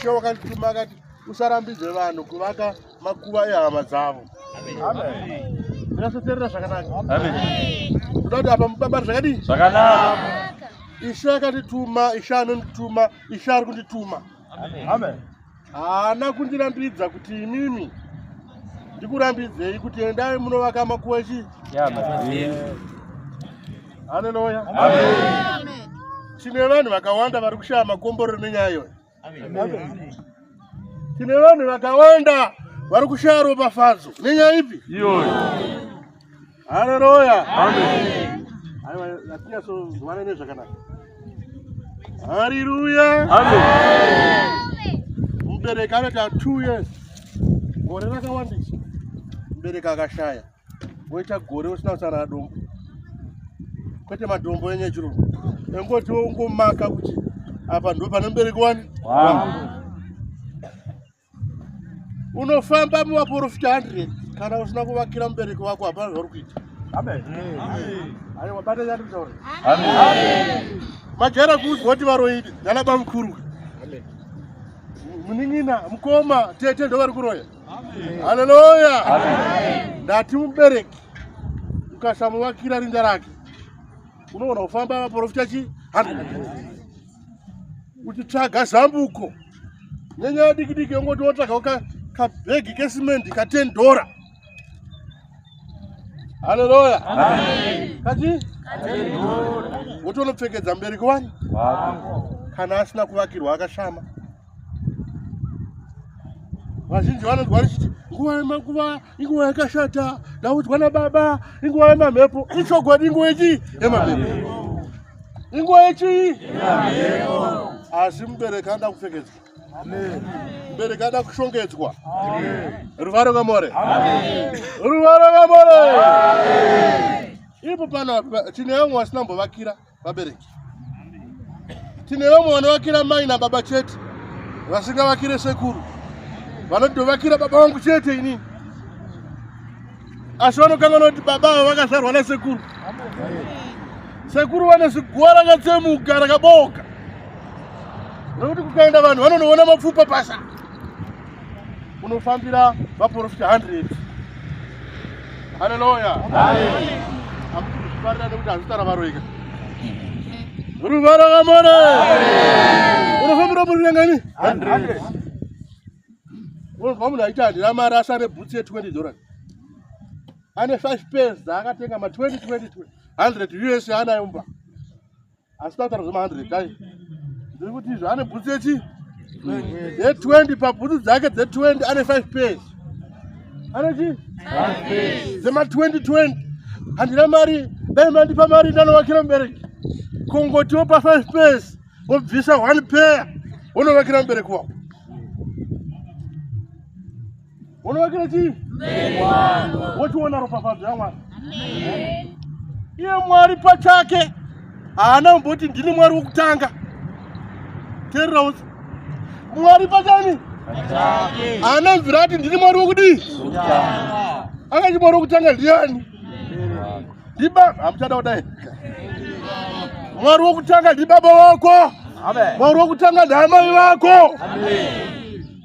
Ishe wakandituma akati usarambidze vanhu kuvaka makuva ehama dzavo. Amen. Ndinosoterera zvakanaka. Amen. Ndoti apa mubabari zvakadii? Zvakanaka. Ishe akandituma, Ishe anondituma, Ishe ari kundituma. Amen. Haana kundirambidza kuti imimi ndikurambidzei kuti endai munovaka makuva echi. Haleluya. Amen. Tine vanhu vakawanda vari kushaya makomborero nenyaya iyoyo. Amen. Tine vanhu vakawanda vari kushaya ropafadzo nenyaya ipi? Iyoyo. Haleluya. Amen. Aiwa, natia so zvanene zvakanaka. Haleluya. Amen. Mubereki anoita 2 years. Gore rakawandisa. Mubereki akashaya. Woita gore usina kusara dombo. Kwete madombo enye chirungu. Engoti ungomaka kuti apa ndo pane mubereki wani. Unofamba muvaprofita 100 kana usina kuvakira mubereki wako hapana zvauri kuita. Amen. Ayo wabata yari kutaura. Amen. Majara kuudzwa kuti varoidi nana bamukuru. Amen. Muning'ina mukoma tete ndo vari kuroya. Haleluya. Amen. Ndati mubereki ukasamuvakira rinda rake unoona kufamba vaprofita chi 100 kuti tsvaga zambuko nyanya diki yongoti wotsvaga kabhegi kesimende ka $10. Haleluya. Amen. Kati $10. Wotonopfekedza mubereki wani kana asina kuvakirwa akashama. Vazhinji vanonzwa richiti nguva yemakuva inguva yakashata, ndaudzwa nababa inguva yemamhepo. Ichokwadi inguva yechi? Yemamhepo. Inguva yechi? Yemamhepo. Asi mubereki anoda kupfekedzwa. Amen. Mubereki anoda kushongedzwa. Amen. Ruvaro kamore. Amen. Ruvaro kamore. Amen. Ipo pana tine vamwe vasina mbovakira vabereki. Tine vamwe vanovakira mai nababa chete, vasingavakire sekuru. Vanodovakira baba vangu chete inini. Asi vanokanganwa kuti baba vakazvarwa nasekuru. Sekuru vane ziguwa rakatsemuka rakaboka. Nokuti kukaenda vanhu vanonoona mapfupa pasa. Unofambira vaprofita 100. Haleluya. Amen. Amukuziparira nekuti hazvitara varoika. Ruvara kamore. Amen. Unofambira muri ngani? 100. Munhu aita handira mari asare bhutsi ye$20. Ane 5 pairs dzaakatenga ma20 100 US anayomba. Asi tautaura zvema100 dai. Ndiri kuti izvo ane bhutsi yechi? Ye20 pabhutsi dzake dze20 ane 5 pairs. Ane chi? 5 pairs. Dzema20. Handira mari, dai mandipa mari ndanovakira mubereki. Kongotiwo pa 5 pairs wobvisa 1 pair unovakira mubereki wako. Unovakira chi? Wochiona ropafadzo yaMwari. Iye Mwari pachake haana kumboti ndini Mwari wokutanga. Teerera utsi. Mwari pachani? Haana mvira ati ndini Mwari wokudii? Akati Mwari wokutanga ndiani? Ndiba hamuchada kudai. Mwari wokutanga ndibaba wako. Amen. Mwari wokutanga ndamai vako. Amen.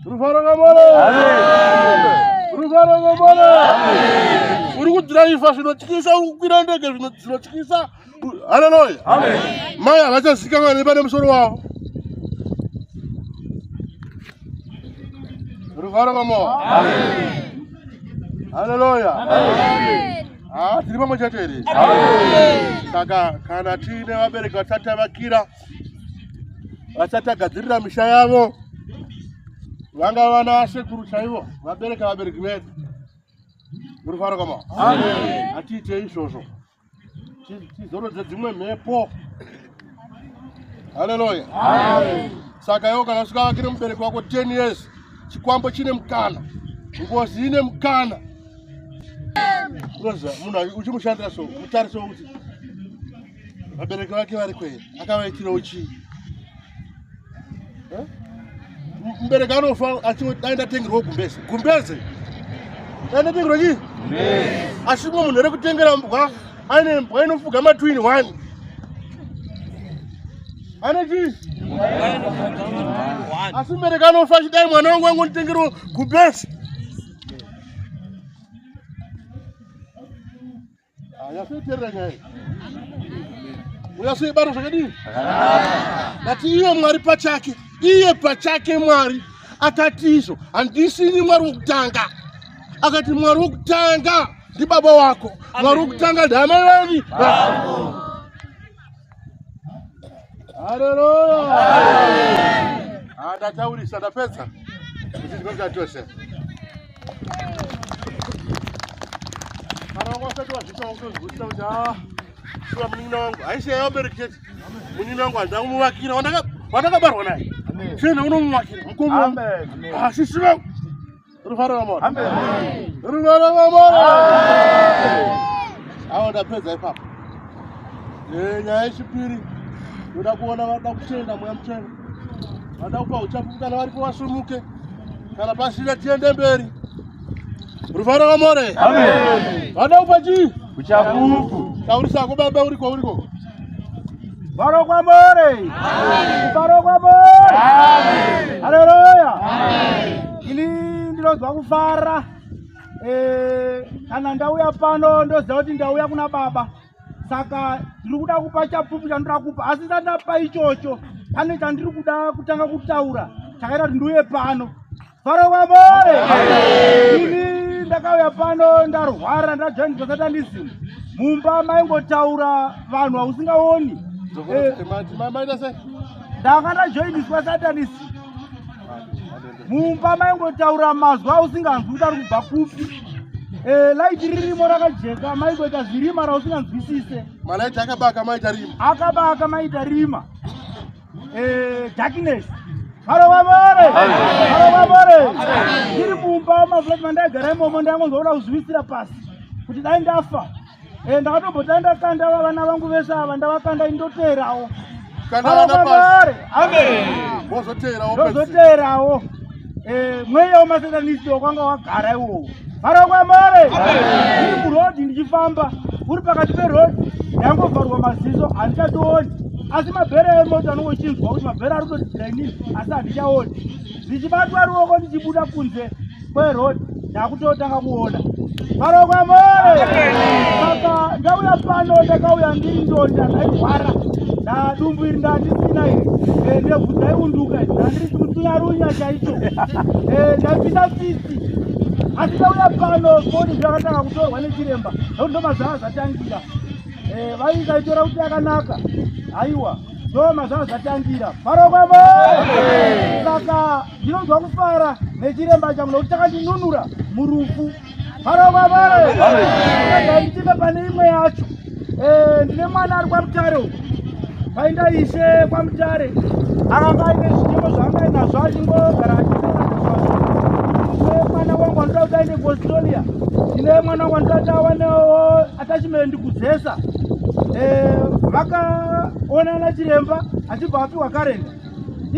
Ruvaro kamore. Amen. Ruvaro kamore. Amen. Uri kudhiraivha zvinotyisa, uri kukwira ndege zvinotyisa. Haleluya. Amen. Mai havachazikanwa nepane musoro wavo. Ruvaro kamore. Amen. Haleluya. Amen. Tiri pamwe chete here. Amen. Saka kana tine vabereki vasati vakira, vasati agadzirira misha yavo, vanga vana sekuru chaivo, vabereka vedu. Ruvaro kamore. Amen. Hatiite izvozvo. Tizorodze dzimwe mhepo. Haleluya. Amen. Saka iwo kana usingavakire mubereki wako 10 years, chikwambo chine mukana, ngozi ine mukana. Roza munhu uchimushandira so mutarise kuti vabereki vake vari kweri akavaitirawo chii? Mubereki anofa achidaenda tengerwa gumbeze. Gumbeze daenda tengerwa chii? Asi mumwe munhu ere kutengera mbwa ane mbwa inofuga ma2 in 1. Ane chii? Asimerekano ufashi dai mwana wangu wangu nitengero kubesi. Yaseterera ngai. Uyasi baro sakadi. Nati iye mwari pachake. Iye pachake mwari atatizo. Andisi ni mwari ukutanga. Akati mwari ukutanga ndi baba wako. Mwari ukutanga ndi amai wani. Haleluya. Ndatauri sana pesa. Ndizikonza tose. Mara sasa twazitoa uja. Sura munina wangu. Aisha yabereketi. Munina wangu ndakumwakira. Wandakabarwa naye. Amen. Tena unomwakira. Mkomo. Amen. Sisi wangu. Rufara wa moto. Amen. Rufara wa moto. Hao ndio pesa hapa. Nyaishi pili. Unakuona watakuchenda mwa mchana. Watakupa uchafu kana walipo wasumuke. Kana basi ile tiende mbele. Rufara wa moto. Amen. Watakupa ji uchafu. Kauri sako baba uliko. Baro kwa more. Amen. Baro kwa more. Amen. Haleluya. Amen. Ili ndilo zvakufara. Kana ndauya pano ndoziva kuti ndauya kuna baba. Saka ndiri kuda kupa chapupu chandira kupa. Asi ndapa ichocho. Pane chandiri kuda kutanga kutaura. Chakaita kuti ndiuye pano. Baro kwa more. Amen. Ini ndakauya pano ndarwara ndajoinwa Satanism. Mumba maingotaura vanhu hausingaoni. Ndakanda joiniswa Satanism. Mumba maingotaura mazwi hausinganzwi kuti ari kubva kupi. Laiti ririmo rakajeka maingoita zvirima rausinganzwisise. Malaiti akabaka maita rima. Akabaka maita rima. Darkness. Halo wabore. Halo wabore. Ndiri mumba maflat mandaigara imomo ndangonzwa kuzwisira pasi. Kuti dai ndafa. Ndakatobota ndakanda vana vangu vese ava ndavakanda indoterawo. Kana vana pasi. Amen. Vozoterawo. Mweya wemasatanisi wakwanga wagara iwowo. Halo kwamare. Ndiri kurodhi ndichifamba. Uri pakati perodhi. Ndangovharwa maziso handichatooni. Asi mabhere emota anongochinzwa kuti mabhere ari kutodhilainini asi handichaoni. Ndichibatwa ruoko ndichibuda kunze kwerodhi ndakutotanga kuona. Halo kwamare. Saka ndauya pano ndakauya ndiri ndonda ndairwara. Ndadumbu iri ndandisina iri. Ndebvu dzaiunduka ndandiri chimutsunyarunya chaicho. Ndapinda fisi. Asi ndauya pano foni zvakatanga kutorwa nechiremba. Ndokuti ndomazava zvatangira. Vaikaitora kuti yakanaka. Aiwa. Ndomazava zvatangira. Halo kwamare. Saka ndinonzwa kufara nechiremba changu nokuti takandinunura murufu. Halo kwamare. Ndaitika pane imwe yacho. Ndine mwana ari kwaMutare uko. Painda ishe kwaMutare. Akanga aine zvichemo zvaanga ainazvo achingogara achitengazvo. Mwana wangu anoda kuti aende kuAustralia. Ndine mwana wangu anoda kuti awanewo attachment kuZesa. Vakaonana chiremba achibva apiwa karenda.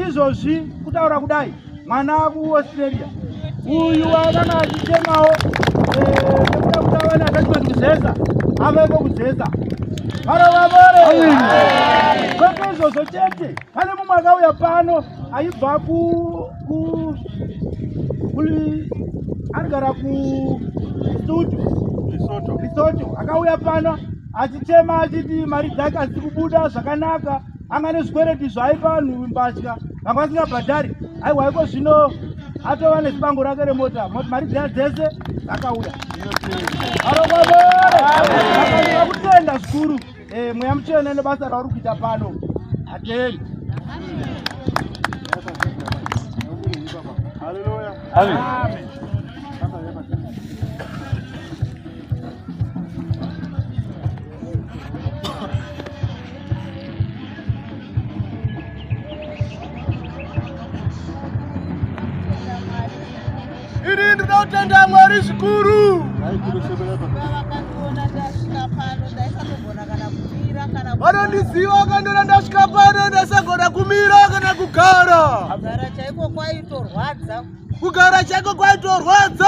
Izvozvi kutaura kudai mwana kuAustralia. Uyu akanga achichemawo nekuda kuti awane attachment kuZesa. Avaiko kuZesa. Halo wabore. Kwete izvozvo chete. Pane mumwe akauya pano aibva anogara Lesotho. Akauya pano achichema achiti mari dzake hadzisi kubuda zvakanaka. Anga nezvikwereti zvaipa vanhu mbatya vanga vasingabhadhari. Aiwa iko zvino atova nezibango rake remota. Mari dzake dzese dzakauya. Halo wabore. Akanga kutenda zvikuru. Mweya muchena nebasa rauri kuita pano. Atende. Haleluya. Amen. Ini ndinotenda Mwari zvikuru. Vanondiziva kandona ndasvika pano ndasagona kumira kana kugara. Kugara chaiko kwaitorwadza.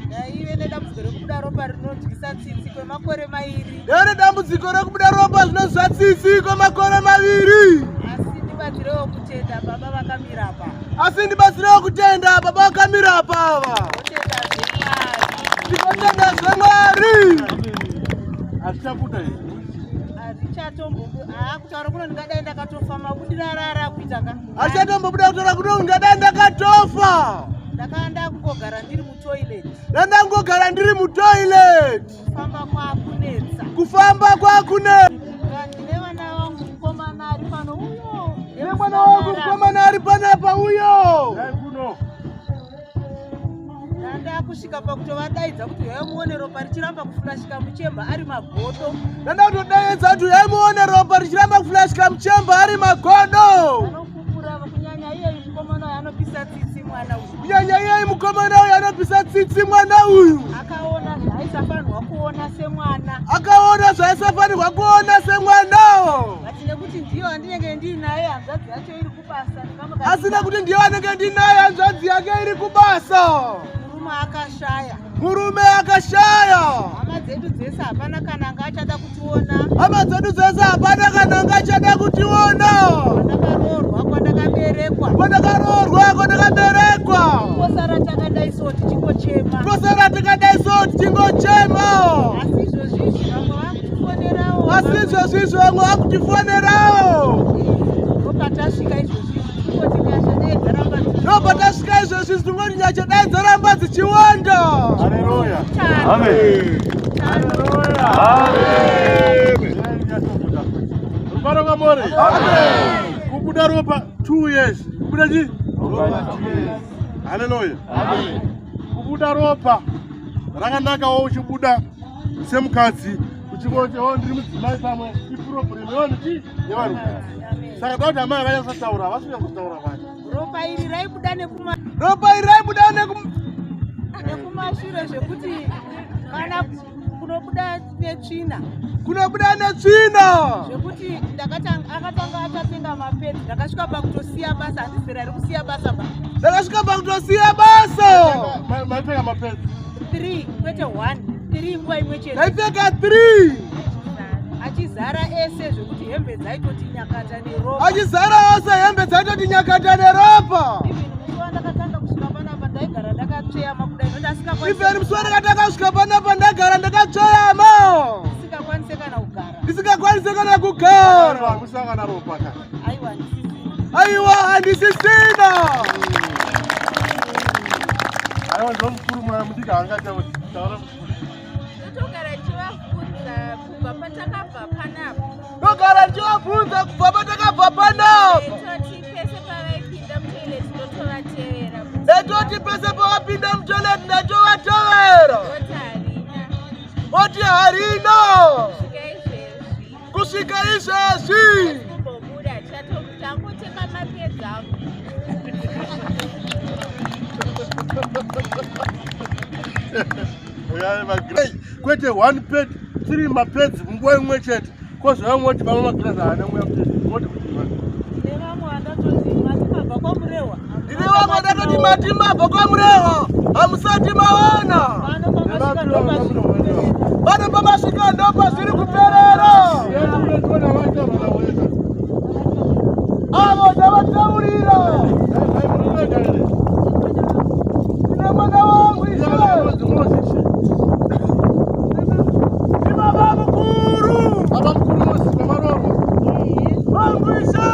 Ndaive nedambudziko rekubuda ropa rinotyisa tsitsi kwemakore mairi. Ndane dambudziko rekubuda ropa zvinozwa tsitsi kwemakore maviri. Asi ndibatsirewo kutenda baba vakamira apa. Asi ndibatsirewo kutenda baba vakamira apa. Kutenda zvemwari. Ndikotenda zvemwari. Achabuda here. Kutaura kuno ndingadai ndakatofa mabudira rara kuita ka. Achatombobuda kutaura kuno ndingadai ndakatofa. Ndakanda kungogara ndiri mutoilet. Ndangogara ndiri mutoilet. Kufamba kwakunetsa. Kufamba kwakunetsa. Ndine mwana wangu mukomana ari pano uyo. Ndine mwana wangu mukomana ari panapa uyo. Dai kuno. Ndakusvika pakutovadaidza kuti yaimuone ropa richiramba kufurashika muchemba ari magodo. Ndandakutodaidza kuti yaimuone ropa richiramba kufurashika muchemba ari magodo. Vanokupura kunyanya iye mukomana uyo anopisa tsitsi mwana uyu. Kunyanya iye mukomana uyo anopisa tsitsi mwana uyu. Akaona zvaisafanirwa kuona semwana. Akaona zvaisafanirwa kuona semwana. Asi nekuti ndiyo andinenge ndinaye hanzvadzi yacho iri kubasa. Asi nekuti ndiyo anenge ndinaye hanzvadzi yake iri kubasa. Murume akashaya. Hama dzedu dzese hapana kana anga achada kutiona. Hama dzedu dzese hapana kana anga achada kutiona. Kwandakaroorwa, kwandakaberekwa. Kwandakaroorwa, kwandakaberekwa. Kosara takadai so tichingochema. Kosara takadai so tichingochema. Asi izvozvizvi vamwe vakutifonerawo. Asi izvozvizvi vamwe vakutifonerawo. Patasvika izvozvizvi tingoti nyasha dai dzaramba. Patasvika izvozvizvi tingoti nyasha dai dzaramba dzichiwanda. Haleluya. Amen. Haleluya. Amen. Ruparo kamore. Amen. Kubuda ropa 2 years. Kubuda ji? Haleluya. Amen. Kubuda ropa rakanakawo uchibuda semukadzi uchingoti ndiri mudzimai pamwe iproblem yoniki yevanhu. Saka dauti amai vanyasataura vasina kutaura vaya. Ropa iri raibuda nekuma. Ropa iri raibuda nekumashure zvekuti kana kunobuda netsvina. Kunobuda netsvina. Zvekuti akatanga achatenga mapedzi. Ndakasvika pakutosiya basa, handisera ari kusiya basa ba. Ndakasvika pakutosiya basa. Maitenga mapedzi 3 kwete 1. 3 nguva imwe chete. Ndaipfeka 3. Achizara ese zvekuti hembe dzaitoti nyakata neropa. Achizara ose hembe dzaitoti nyakata neropa. Musi ndakatanga kusvika panapa ndaigara ndakatsveyama kudai ndasingakwanisi. Even musi ndakatanga kusvika panapa ndagara ndakatsveyama. Ndisingakwanisi kana kugara. Ndisingakwanisi kana kugara. Musangana ropa kana. Aiwa ndisisina. Aiwa handisisina. Aiwa ndomukuru mwana mudika angataura. Ndotogara ndichivabvunza kubva patakabva panapa. Ndogara ndichivabvunza kubva patakabva panapa. Ndetoti pese pavapinda mutoileti ndatovatevera. Moti harina. Kusvika izvezvi. Kwete 1 ped 3 mapedzi munguva imwe chete. Kozova moti vamwe magirazi haana mweya kuti moti kuti ndine vamwe vandatoti matimabva kwamurehwa. Ndine vamwe vandatoti matimabva kwamurehwa hamusati maona. Pano pamasvika ndopa zviri kuperera. Avo ndavataurira. Ndine mwana wangu ishe. Baba mkuru mosi pamarorwa. Wangu ishe.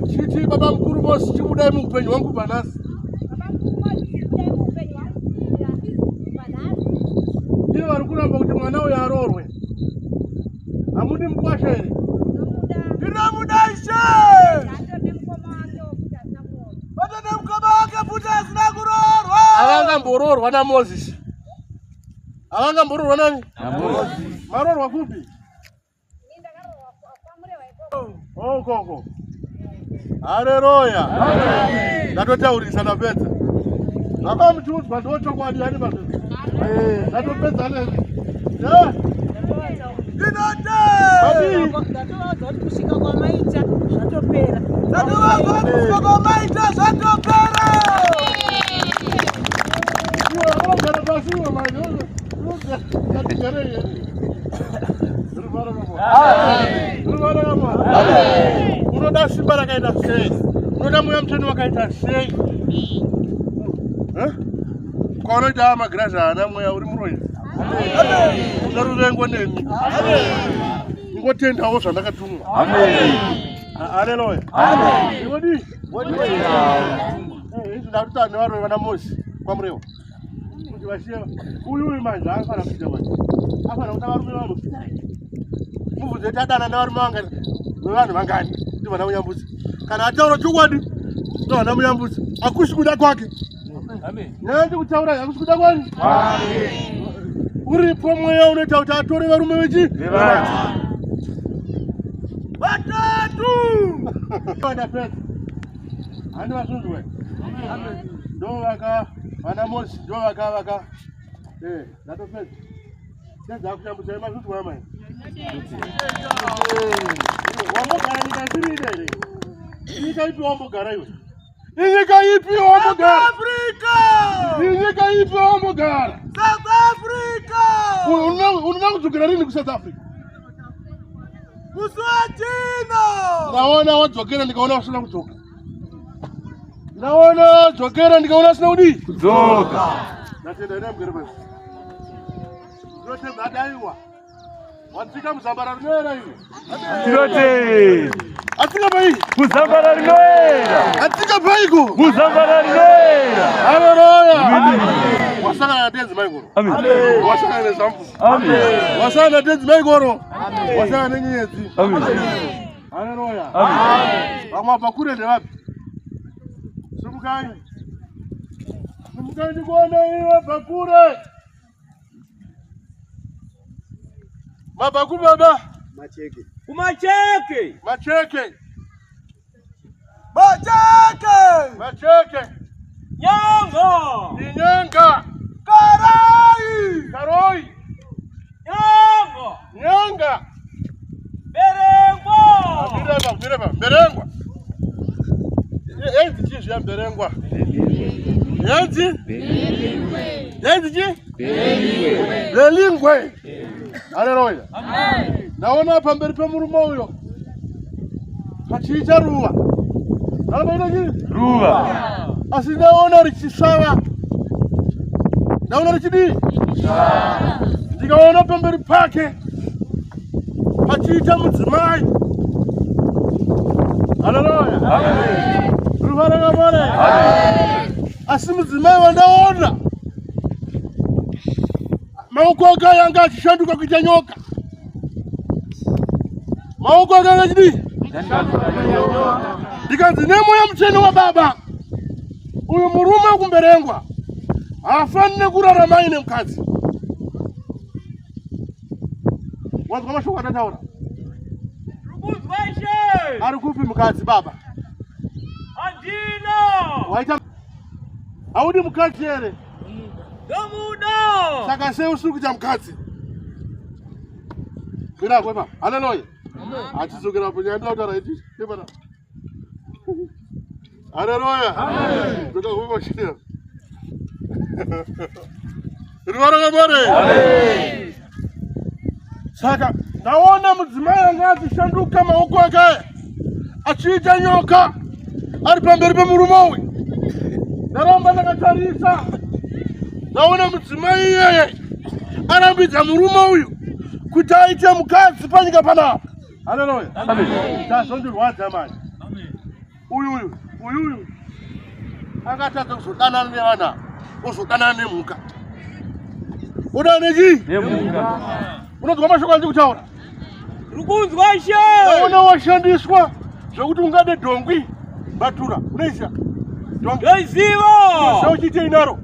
chiti baba mkuru mosi chimudai muupenyu hwangu panhasi. Ndivo vari kuramba kuti mwana uyo aroorwe. Hamudi mukwasha here? Ndinomuda ishe. Vatode mukoma wake futi asina kuroorwa. Avangambororwa naMozisi. Avangambororwa nani? naMozisi. Marorwa kupi? Koko. Haleluya. Ndatotaurisa ndapedza. Vakamutudzwa ndochokwadi hani mapedza. Ndatopedza nezi. Ndatovaudza kuti kusvika kwamaita zvatopera. Ndatovaudza kuti kusvika kwamaita zvatopera. Vanogara pasi manje. Unoda simba wakaenda sei? Unoda mweya mutoni wakaita sei? Kwaunoita magirazi haana mweya uri muroyi. Unaruvengo nemi. Ngotendawo zvandakatumwa. Haleluya. Iwodi? Ndinoda kuti vanhu varove vana Mozisi kwamurewo. Kuti vashiye uyu manje afana kuita manje. Afana kuita varume vavo. Mubvunze kuti adana nevarume vangani vevanhu vangani kuti vana munyambudzi. Kana ataura chokwadi kuti vana munyambudzi. Hakusi kuda kwake. Nandi kutaura hakusi kuda kwani? Uripo mweya unoita kuti atore varume vechi? Vatatu! Vana pesa. Handi vasunzwe. Ndo vaka vana Mozisi ndo vaka. Ndato pesa. Ndeza kunyambudza mazutu wamai. Wambogara nyika ziri ine. Nyika ipi wambogara iwe? Nyika ipi wambogara? South Africa! Nyika ipi wambogara? South Africa! Unoda kudzokera rini ku South Africa? Kuswatini! Naona wadzokera ndikaona usina kudzoka. Naona wadzokera ndikaona usina kudi? Kudzoka. Natenda ine mugere pasi. Ndinotenda adaiwa. Watsika muzambara rinoera iwe. Tirote. Atsika pai. Muzambara rinoera. Atsika paiko. Muzambara rinoera. Haleluya. Wasangana na tenzi maigoro. Amen. Wasangana na zambu. Amen. Wasangana na tenzi maigoro. Wasangana na nyenyezi. Amen. Haleluya. Amen. Vamwe pakure ndevapi? Sumukai. Sumukai ndikuona iwe pakure. Mabaku baba. Macheke. Kumacheke. Macheke. Macheke! Macheke. Nyongo. Inyanga. Karai! Karoi. Nyongo. Nyanga. Berengwa. Mireba. Berengwa. Yenzi chi zviya berengwa. Yenzi? Yenzi chi? Belingwe. Haleluya. Amen. Naona pamberi pemurume uyo pachiita ruva. Naona chi? Ruva. Asi naona richisava. Naona richidi? Ndikaona pamberi pake pachiita mudzimai. Haleluya. Amen. Ruva rakapore. Amen. Asi mudzimai wandaona maoko ake yanga achishanduka kuita nyoka. Maoko ake achidi? Ndikanzi nemweya mutsvene wababa uyu murume kumberengwa haafanire kurarama aine mukadzi. Wanzwa mashoko atataura? Rukuzwaishe. Ari kupi mukadzi baba? Andino. Waita haudi mukadzi here? Domudo. Saka sei usiri kuita mukadzi? Kwira baba. Haleluya. Achidzokera panyaya ndinotara iti ibana. Haleluya. Amen. Ndakuvashira. Rivara kamare. Amen. Saka naona mudzimai anga achishanduka maoko ake achiita nyoka ari pamberi pemurume uyu. Ndaramba ndakatarisa naona mudzimai iyeye arambidza murume uyu kuti aite mukadzi panyika panapa. Haleluya. Amen. Tazondirwadza manje. Uyu akatadza kuzodanana nevana ozodanana nemhuka. Udana nechi? Nemhuka. Unonzwa mashoko andiri kutaura? Rukuzwaishe. Naona washandiswa zvokuti ungade dhongwi batura. Unoziva? Dhongwi. Ndoziva. Sauchiitei naro?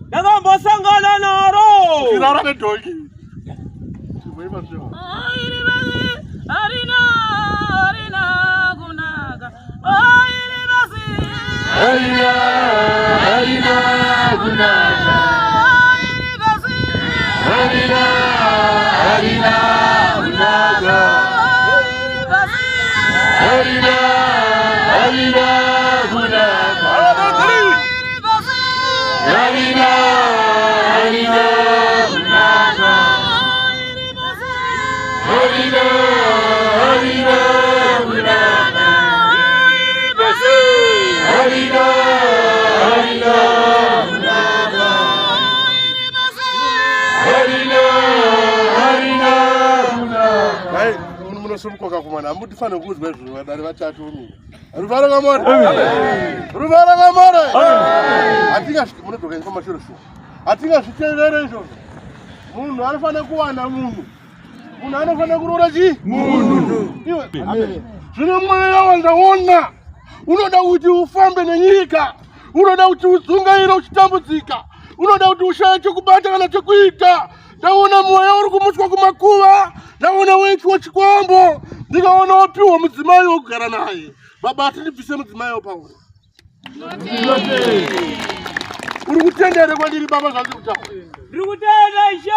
Ndakambosangana naro. Chirara nedhongwi. Chimweima zvivo. Arina kunaka. Arina kunaka. Arina kunaka. Arina kutifana kuzwa izvo vadari vatatu mimi. Ruvara kamore. Ruvara kamore. Atingasviki munodzoka nyika mashure shure. Atingasviteerere izvozvo. Munhu anofanira kuwana munhu. Munhu anofanira kuroora chii? Munhu. Iwe. Zvine mweya wandaona. Unoda kuti ufambe nenyika. Unoda kuti udzungaire uchitambudzika. Unoda kuti ushaye chokubata kana chokuita. Ndaona mweya uri kumutswa kumakuva. Ndaona weitwa chikwambo. Ndikaona wapiwa mudzimai wokugara naye. Baba atindibvise mudzimai wapauri. Uri kutendere kwandiri baba zvandiri kutaura. Ndiri kutenda Ishe.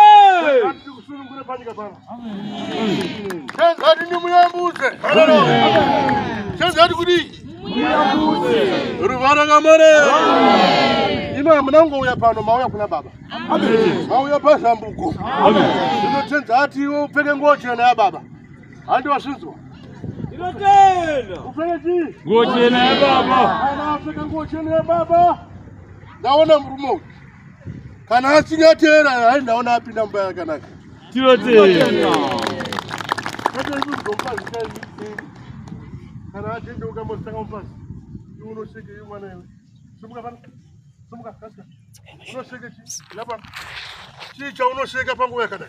Ndiri kusunungure panyika pano. Chenzati ndimuyambuze. Haleluya. Chenzati kuti Ruvara kamore. Ino munangouya pano mauya kuna baba. Amen. Mauya pazambuko. Amen. Ndinochenzati upfeke nguo chena ya baba. Handi wasvinzwa. Ndinotenda. Upfeke chii? Nguo chena ya baba. Kana apfeka nguo chena ya baba. Ndaona murume uyu. Kana achinyateera hai ndaona apinda mumba yakanaka. Ndinotenda. Kati ibuzomupazi kai. Kana achende ukamosanga mupazi. Unosheke mwana wewe. Sumuka pano. Sumuka kasa. Unosheke chi? Lapa. Chi chaunosheka panguva yakadai.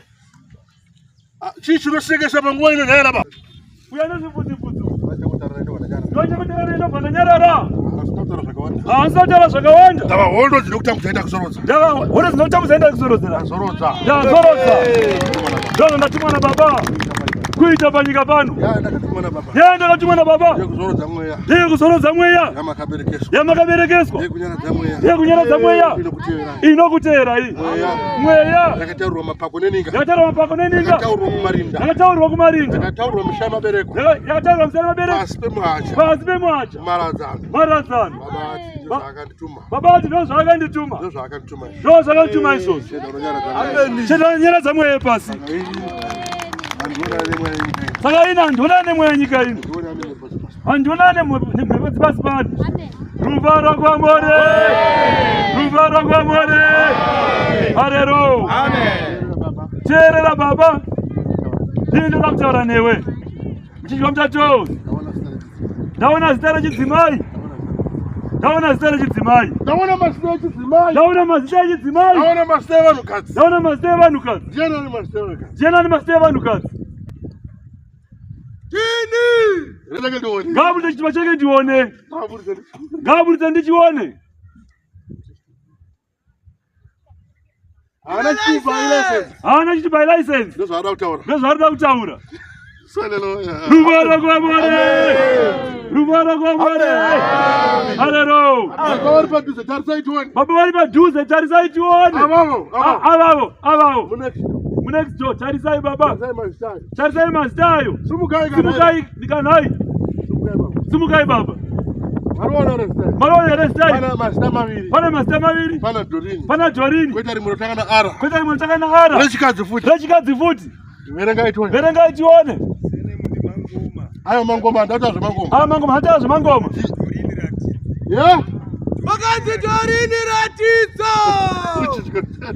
Chi chinoshekesa panguva ino naye lapa. Uyana zvivhudzi-vhudzi. Acha kutarira ndo vananyara. Ndoche kutarira ndo vananyarara. Asinotaura zvakawanda. Haasataura zvakawanda. Ndava hondo dzinokutambudza enda kuzorodza. Ndava hondo dzinokutambudza enda kuzorodzera. Zorodza. Ndazorotsa. Ndozvo ndatumwa naBaba. Kuita panyika pano. Ndakatumwa naBaba. Ndakatumwa naBaba. Ndekuzorodza mweya. Ndekuzorodza mweya. Yamakaberekeswa. Yekunyaradza mweya. Yekunyaradza mweya. Inokuteerai. Mweya. Yakataurwa mapako neninga. Yakataurwa mapako neninga. Yakataurwa kumarinda. Yakataurwa kumarinda. Yakataurwa musha mabereko. Yakataurwa musha mabereko. Pasi pemwacha. Pasi pemwacha. Maradzano. Maradzano. Baba akandituma. Baba ati ndo zvakandituma. Ndo zvakandituma. Ndo zvakandituma izvozvo. Cheta nyaradza mweya pasi. Saka ina ndona nemweya nyika ino. Handona nemhepo dzipasi pano. Ruvara kwamore. Ruvara kwamore. Haleluya. Teerera baba. Ndini ndoda kutaura newe. Muchinjwa mutatozi. Ndaona zita rechidzimai. Ndaona zita rechidzimai. Ndaona mazita echidzimai. Ndaona mazita echidzimai. Ndaona mazita evanhukadzi. Ndaona mazita evanhukadzi. Ndiani mazita evanhukadzi? Ndiani mazita evanhukadzi? Ndinenge ndione. Ngaburitse chitima chake ndione. Ngaburitse ndichione. Haana chitupa license. Haana chitupa license. Ndozvaada kutaura. Ndozvaada kutaura. Haleluya. Ruvara kwamore. Ruvara kwamore. Haleluya. Baba vari padhuze tarisai tione. Baba vari padhuze tarisai tione. Avavo. Next door, tarisai baba. Tarisai mazita ayo. Sumukai dikanai. Sumukai baba. Marona restai. Pana mazita maviri. Pana Dorini. Kweta rimwe rotanga na ara. Rechikadzi futi. Verengai tione. Ayo mangoma ndataura zvemangoma. Ayo mangoma ndataura zvemangoma. Wakati Dorini ratidzo.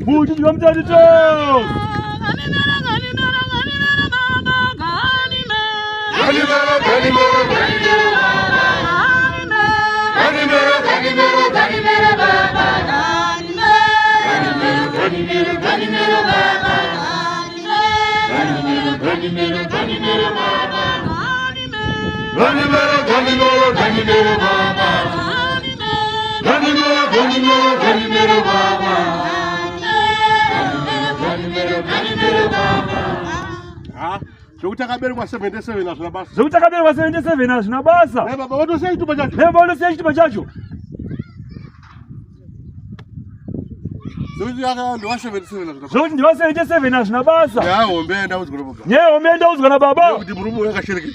Muchinjwa mutatidzo. Zvekuti akaberekwa 77 hazvina basa. Zvekuti akaberekwa 77 hazvina basa. Baba watosiya chitupa chacho. Baba watosiya chitupa chacho. Zvekuti ndiwa 77 hazvina basa. Zvekuti ndiwa 77 hazvina basa. Nyahombe ndaudzwa nababa. Nyahombe ndaudzwa nababa. Kuti murume yakashereketa.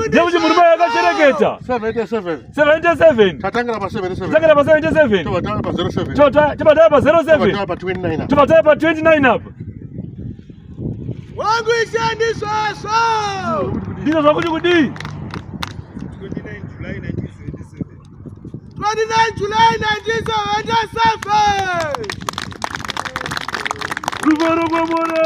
Ndekuti murume yakashereketa. 77. Tatangira pa 77. Tatangira pa 77. Tobatala pa 07. Tobatala pa 07. Tobatala pa 29. Tobatala pa 29 hapa. Wangu ishandiswaso. Ndino zvakuti kudii? 29 July 1977. Ruvaro kwa more.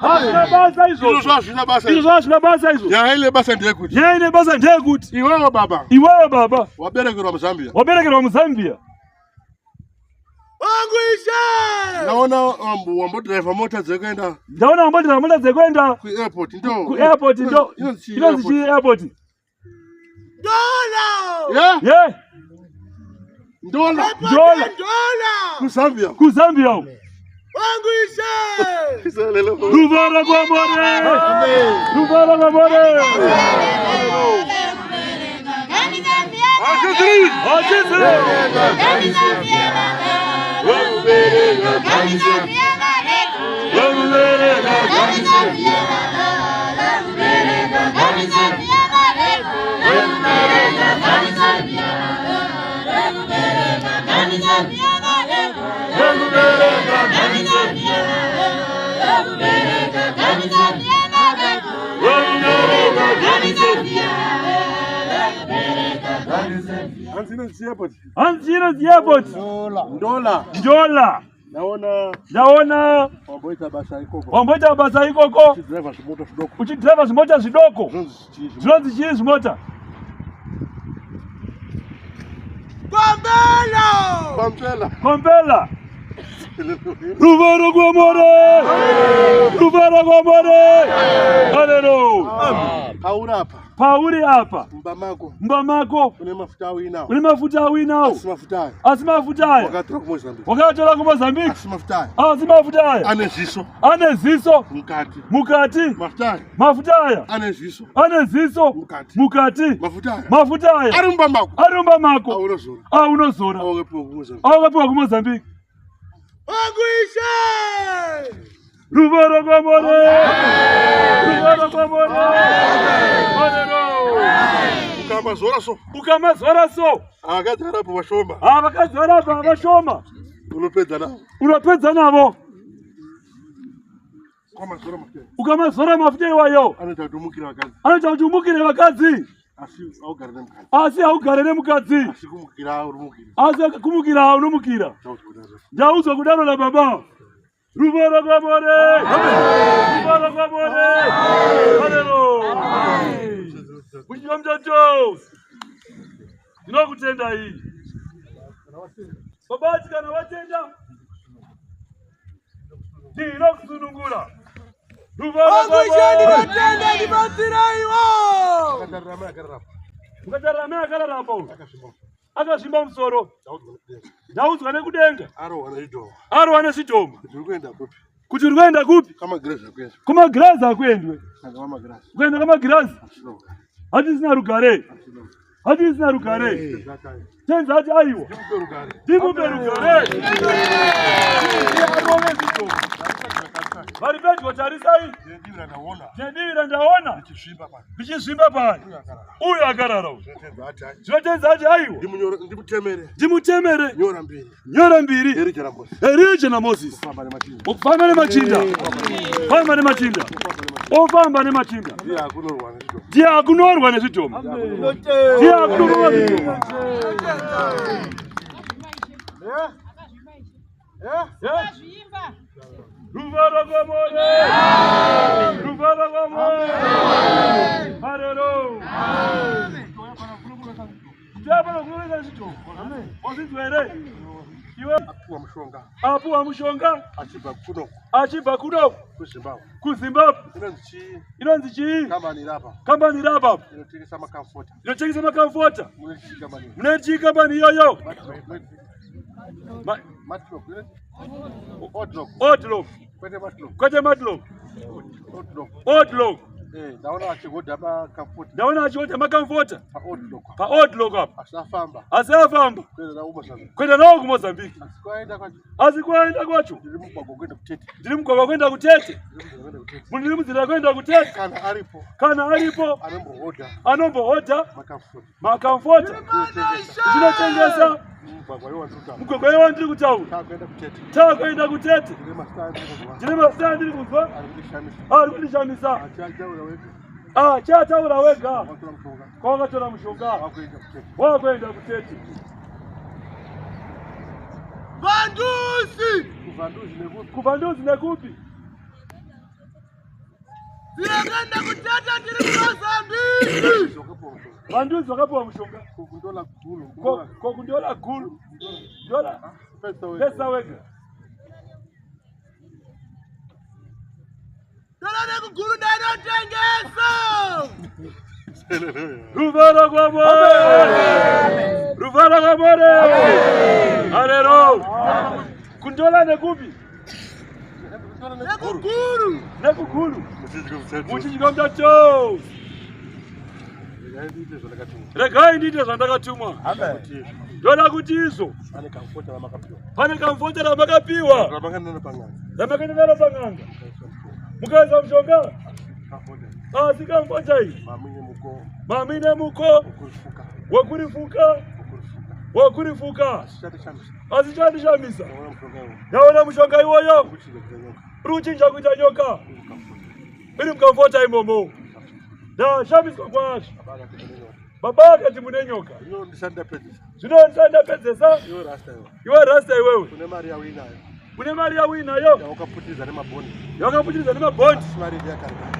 Hazina basa hizo. Yaile basa ndiye kuti. Yaile basa ndiye kuti. Iwewe baba. Iwewe baba. Waberekerwa mu Zambia. Waberekerwa mu Zambia. Wanguishe. Naona wambo driver mota zekwenda. Ndaona wambo driver mota zekwenda Ku airport ndo. Ku airport ndo. Inonzi airport. Dola. Yeah. Dola. Dola. Ku Zambia. Ku Zambia. Wanguishe. Ruvaro kwa more. Ruvaro kwa more. Anzina airport. Dola. Naona wamboita basa ikoko. Uchidriver zimota zidoko. Zilonzi chini zimota. Kompela. Ruvaro kwa more. Ruvaro kwa more. Hallelujah. Pauli hapa. Mbamako. Une mafuta winao. Asimafutayo. Wakatola ku Mozambique. Asimafutayo. Aneziso. Mukati. Mafutayo. Aneziso. Mukati. Mafutayo. Arumbamako. Unozora. Awakapiwa ku Mozambique. Wanguishe. Ruvaro kwa more. Ruvaro kwa more. Ukamazora so. Abakazara bashoma. Unapedza navo. Ukamazora mafuta iwayo. Anoita kutumukira vakazi. Asi augarene mukadzi. Asi kumukira unomukira. Ndauzwa kudaro na baba. Ruvaro kwa more. Ruvaro kwa more. Hallelujah. Kuchwa mtoto. Ndinokutenda hii. Babati kana watenda. Ndinokusunungura. Ruvaro kwa more. Wanguishe ni batiraiwo. Ukataramea kala rambo. Akashimba msoro. Ndauzwa nekudenga. Aro wane sitoma. Kuti urikuenda kupi? Kuma graza kwendwe. Kwenda kama graza. Hadisina rugare. Tenza hati aiwa. Ndimupe rugare. Bari pecho charisai. Jendira ndaona. Bichishimba pani. Uyu agarara. Tenza hati aiwa. Ndimutemere. Nyora mbiri. Erije na Moses. Ukufamba nemachinda. Ofamba nemachinda. Dia kunorwa nezvitoma. Ruvaro kwa more. Hallelujah. Jabalo kunoza zvitoma. Ozizwere. Iwe apuwa mushonga achibva kuno kuZimbabwe inonzi chii kambani rapa inotengesa makamfota mune chii kambani iyoyo Odlock kwete Matlock ndaona achihodha makamfota pa Odlock apa asafamba kwenda nawo ku Mozambique asi kwaenda kwacho ndiri mugwagwa kwenda kutete ndiri munzira kwenda kutete kana aripo anombohodha makamfota zvinotengesa mugwagwa iwa ndiri kutaura takwenda kutete ndine masitaya ndiri kunzwa ari kundishamisa chataura wega kwawakatora mushonga wakwenda kutete Bandusi Kuvanduzi nekupi? Ziyaganda kutata tiri Mozambique. Vanduzi wakapewa mshonga. Kokundola gulu. Dola pesa wega. Dola nekugulu ndano tengeso. Ruvara kwa more. Ruvara kwa more. Alero. Kundola nekupi? Nekugulu. Muchinjigomda cho. Regai ndite zvandakatumwa. Ndoda kuti izo pane kamfotera makapiwa ramakandinara pang'anga mukaisa mushonga asi kamfota iyi mamine muko wakurifuka asi chandishamisa ndaona mushonga iwoyo uri kuchinja kuita nyoka iri mukamfota imomo ndashamiswa kwazvo baba akati mune nyoka zvino ndisandapedzesa iwe rasta iwewe une mari yawinayo yakaputidza nemabhondi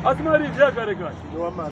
asi mari ndiyakareka